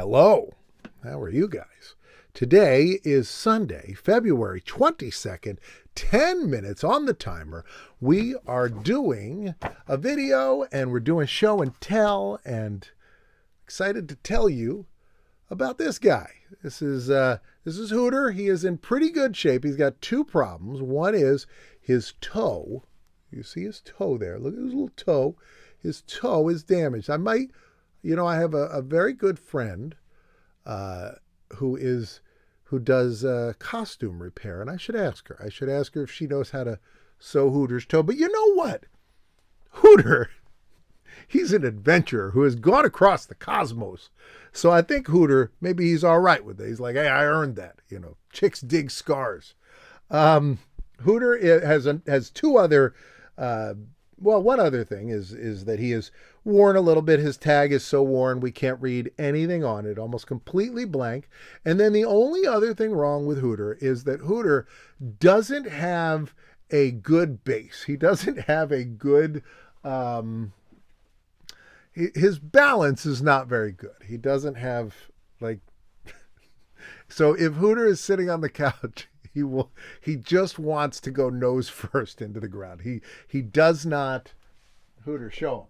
Hello, how are you guys? Today is Sunday, February 22nd, 10 minutes on the timer. We are doing a video and we're doing show and tell, and excited to tell you about this guy. This is Hooter. He is in pretty good shape. He's got two problems. One is his toe. You see his toe there. Look at his little toe. His toe is damaged. I have a very good friend who does costume repair, and I should ask her. I should ask her if she knows how to sew Hooter's toe. But you know what? Hooter, he's an adventurer who has gone across the cosmos. So I think Hooter, maybe he's all right with it. He's like, hey, I earned that. Chicks dig scars. Hooter has two other, one other thing is that he is worn a little bit. His tag is so worn we can't read anything on it, almost completely blank. And then the only other thing wrong with Hooter is that Hooter doesn't have a good base. He doesn't have a good, his balance is not very good. He doesn't have so if Hooter is sitting on the couch, he just wants to go nose first into the ground. He does not. Hooter, show him.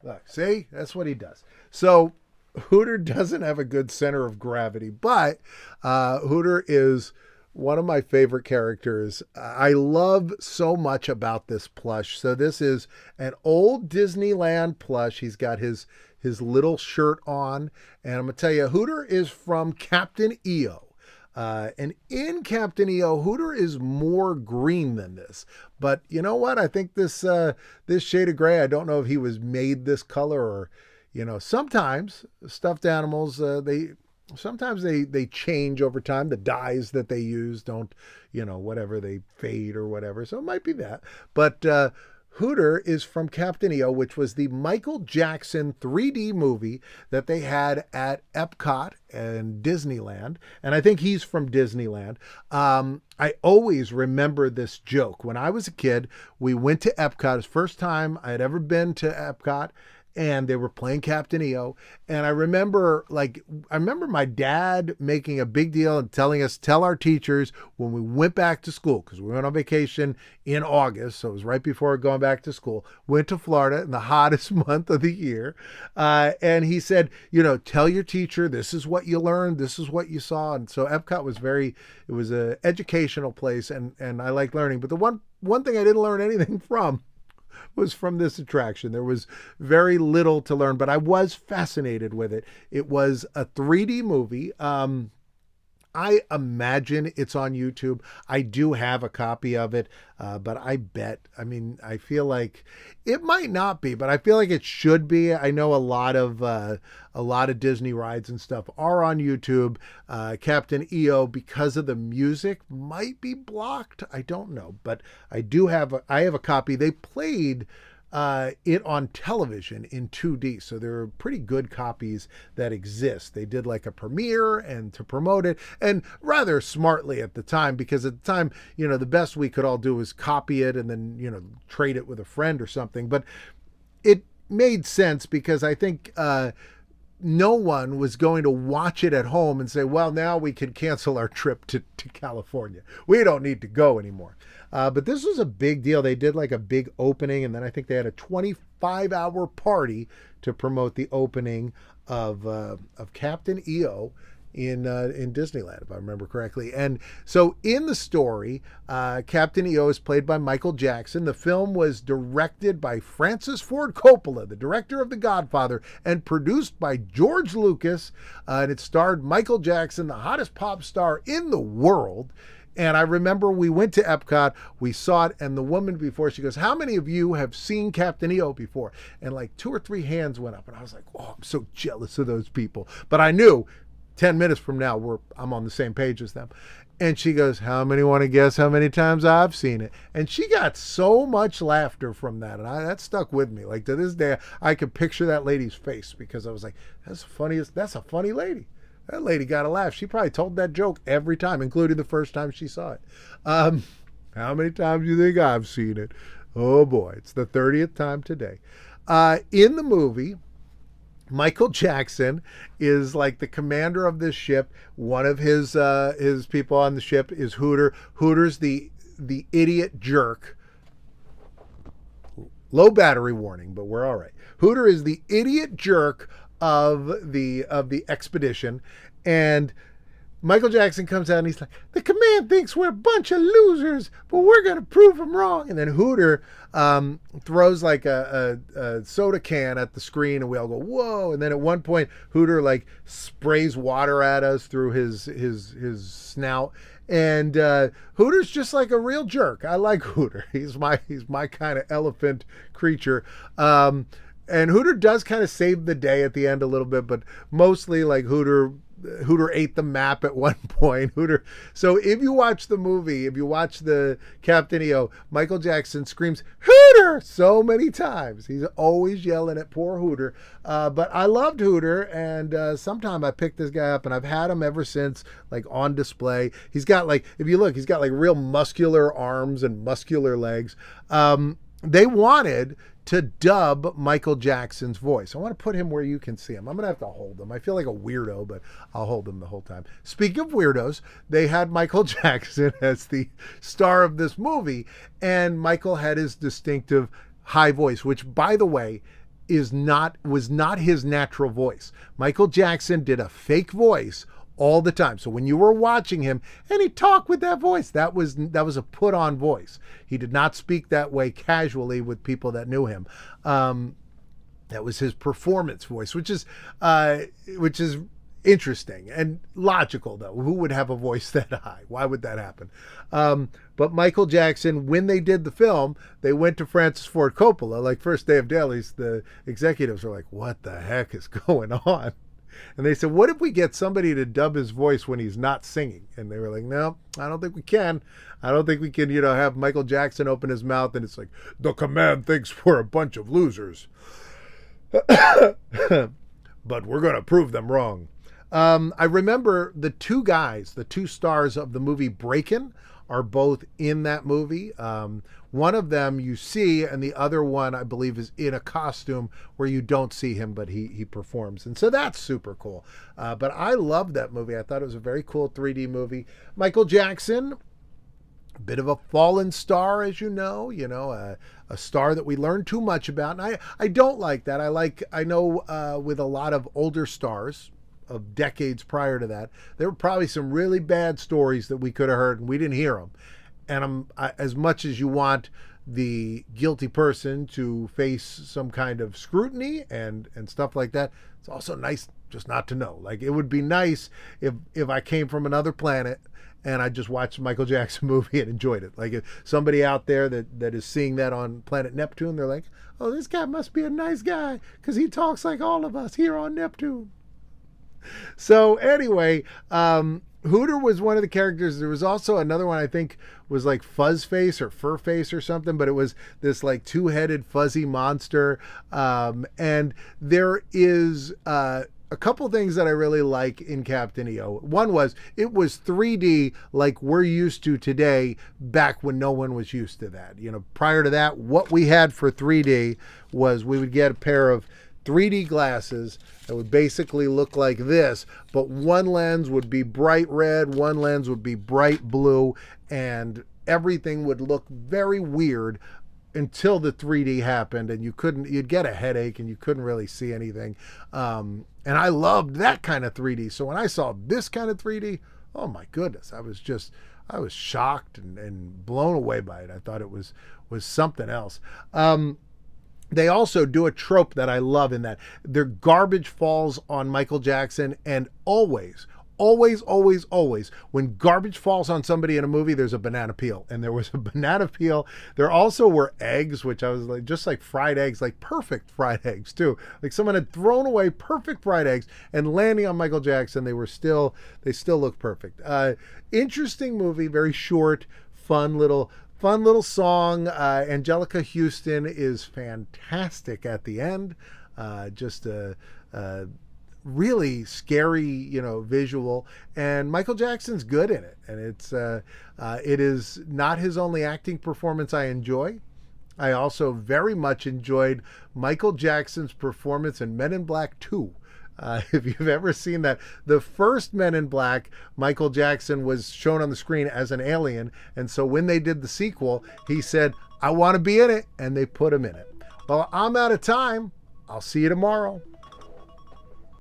Look, see? That's what he does. So Hooter doesn't have a good center of gravity, but Hooter is one of my favorite characters. I love so much about this plush. So this is an old Disneyland plush. He's got his little shirt on, and I'm going to tell you, Hooter is from Captain EO. And in Captain EO, Hooter is more green than this. But you know what? I think this shade of gray, I don't know if he was made this color or, sometimes stuffed animals, they change over time. The dyes that they use don't, whatever, they fade or whatever. So it might be that. But Hooter is from Captain EO, which was the Michael Jackson 3D movie that they had at Epcot and Disneyland. And I think he's from Disneyland. I always remember this joke. When I was a kid, we went to Epcot. It was the first time I had ever been to Epcot. And they were playing Captain EO. And I remember my dad making a big deal and telling us, tell our teachers when we went back to school, because we went on vacation in August. So it was right before going back to school, went to Florida in the hottest month of the year. And he said, tell your teacher, this is what you learned. This is what you saw. And so Epcot was it was an educational place, and I like learning. But the one thing I didn't learn anything from was from this attraction. There was very little to learn, but I was fascinated with it. It was a 3D movie. I imagine it's on YouTube. I do have a copy of it, but I feel like it might not be, but I feel like it should be. I know a lot of Disney rides and stuff are on YouTube. Captain EO, because of the music, might be blocked. I don't know, but I have a copy. They played it on television in 2D. So there are pretty good copies that exist. They did like a premiere and to promote it, and rather smartly at the time, because at the time, the best we could all do was copy it and then, trade it with a friend or something. But it made sense because I think, no one was going to watch it at home and say, well, now we can cancel our trip to California. We don't need to go anymore. But this was a big deal. They did like a big opening, and then I think they had a 25-hour party to promote the opening of Captain EO in Disneyland, if I remember correctly. And so in the story, Captain EO is played by Michael Jackson. The film was directed by Francis Ford Coppola, the director of The Godfather, and produced by George Lucas. And it starred Michael Jackson, the hottest pop star in the world. And I remember we went to Epcot, we saw it, and the woman before, she goes, how many of you have seen Captain EO before? And like 2 or 3 hands went up, and I was like, oh, I'm so jealous of those people. But I knew 10 minutes from now, I'm on the same page as them. And she goes, how many want to guess how many times I've seen it? And she got so much laughter from that. And that stuck with me. Like to this day, I could picture that lady's face, because I was like, that's a funny lady. That lady got a laugh. She probably told that joke every time, including the first time she saw it. How many times do you think I've seen it? Oh boy, it's the 30th time today. In the movie, Michael Jackson is like the commander of this ship. One of his people on the ship is Hooter. Hooter's the idiot jerk. Low battery warning, but we're all right. Hooter is the idiot jerk of the expedition, and Michael Jackson comes out and he's like, the command thinks we're a bunch of losers, but we're going to prove them wrong. And then Hooter throws like a soda can at the screen and we all go, whoa. And then at one point, Hooter like sprays water at us through his snout. And Hooter's just like a real jerk. I like Hooter. He's my kind of elephant creature. And Hooter does kind of save the day at the end a little bit, but mostly like Hooter ate the map at one point. So if you watch the movie, if you watch the Captain EO, Michael Jackson screams Hooter so many times. He's always yelling at poor Hooter. But I loved Hooter, and sometime I picked this guy up, and I've had him ever since, like on display. He's got like, if you look, he's got like real muscular arms and muscular legs. They wanted to dub Michael Jackson's voice. I want to put him where you can see him. I'm going to have to hold him. I feel like a weirdo, but I'll hold him the whole time. Speaking of weirdos, they had Michael Jackson as the star of this movie, and Michael had his distinctive high voice, which, by the way, was not his natural voice. Michael Jackson did a fake voice all the time. So when you were watching him and he talked with that voice, that was a put on voice. He did not speak that way casually with people that knew him. That was his performance voice, which is interesting and logical, though. Who would have a voice that high? Why would that happen? But Michael Jackson, when they did the film, they went to Francis Ford Coppola. Like First Day of Dailies, the executives were like, what the heck is going on? And they said, what if we get somebody to dub his voice when he's not singing? And they were like, no, I don't think we can. I don't think we can, have Michael Jackson open his mouth and it's like, the command thinks we're a bunch of losers. But we're going to prove them wrong. I remember the two stars of the movie Breakin' are both in that movie. One of them you see, and the other one, I believe, is in a costume where you don't see him, but he performs. And so that's super cool. But I loved that movie. I thought it was a very cool 3D movie. Michael Jackson, a bit of a fallen star, as you know, a star that we learn too much about. And I don't like that. I know with a lot of older stars of decades prior to that, there were probably some really bad stories that we could have heard and we didn't hear them. And as much as you want the guilty person to face some kind of scrutiny and stuff like that, it's also nice just not to know. Like, it would be nice if I came from another planet and I just watched a Michael Jackson movie and enjoyed it. Like, if somebody out there that is seeing that on planet Neptune, they're like, oh, this guy must be a nice guy because he talks like all of us here on Neptune. So anyway, Hooter was one of the characters. There was also another one I think was like Fuzz Face or Fur Face or something, but it was this like two-headed fuzzy monster. And there is a couple things that I really like in Captain EO. One was it was 3D like we're used to today, back when no one was used to that. Prior to that, what we had for 3D was we would get a pair of 3D glasses that would basically look like this, but one lens would be bright red, one lens would be bright blue, and everything would look very weird until the 3D happened, and you'd get a headache and you couldn't really see anything. And I loved that kind of 3D. So when I saw this kind of 3D, oh my goodness, I was shocked and blown away by it. I thought it was something else. They also do a trope that I love in that their garbage falls on Michael Jackson, and always, when garbage falls on somebody in a movie, there's a banana peel. And there was a banana peel. There also were eggs, which I was like, just like fried eggs, like perfect fried eggs too. Like someone had thrown away perfect fried eggs and landing on Michael Jackson, they still look perfect. Interesting movie, very short, fun little song. Angelica Houston is fantastic at the end. Just a really scary, visual. And Michael Jackson's good in it. And it is not his only acting performance I enjoy. I also very much enjoyed Michael Jackson's performance in Men in Black 2. If you've ever seen that, the first Men in Black, Michael Jackson was shown on the screen as an alien. And so when they did the sequel, he said, I want to be in it. And they put him in it. Well, I'm out of time. I'll see you tomorrow.